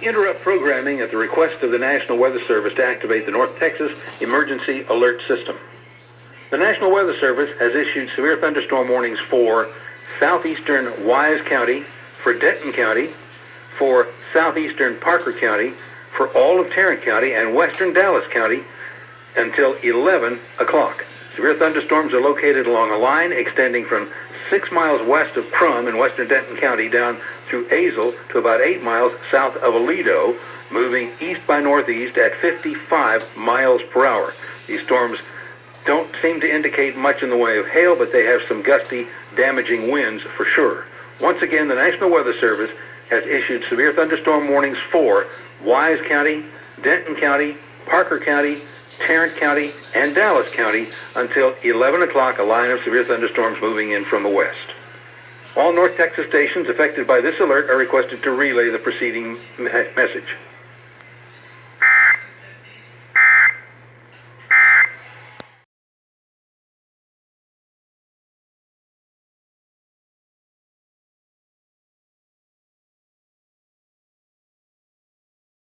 interrupt programming at the request of the National Weather Service to activate the North Texas Emergency Alert System. The National Weather Service has issued severe thunderstorm warnings for southeastern Wise County, for Denton County, for southeastern Parker County, for all of Tarrant County and western Dallas County until 11 o'clock. Severe thunderstorms are located along a line extending from 6 miles west of Crum in western Denton County down through Azle to about 8 miles south of Aledo, moving east by northeast at 55 miles per hour. These storms don't seem to indicate much in the way of hail, but they have some gusty, damaging winds for sure. Once again, the National Weather Service has issued severe thunderstorm warnings for Wise County, Denton County, Parker County, Tarrant County, and Dallas County until 11 o'clock, a line of severe thunderstorms moving in from the west. All North Texas stations affected by this alert are requested to relay the preceding message.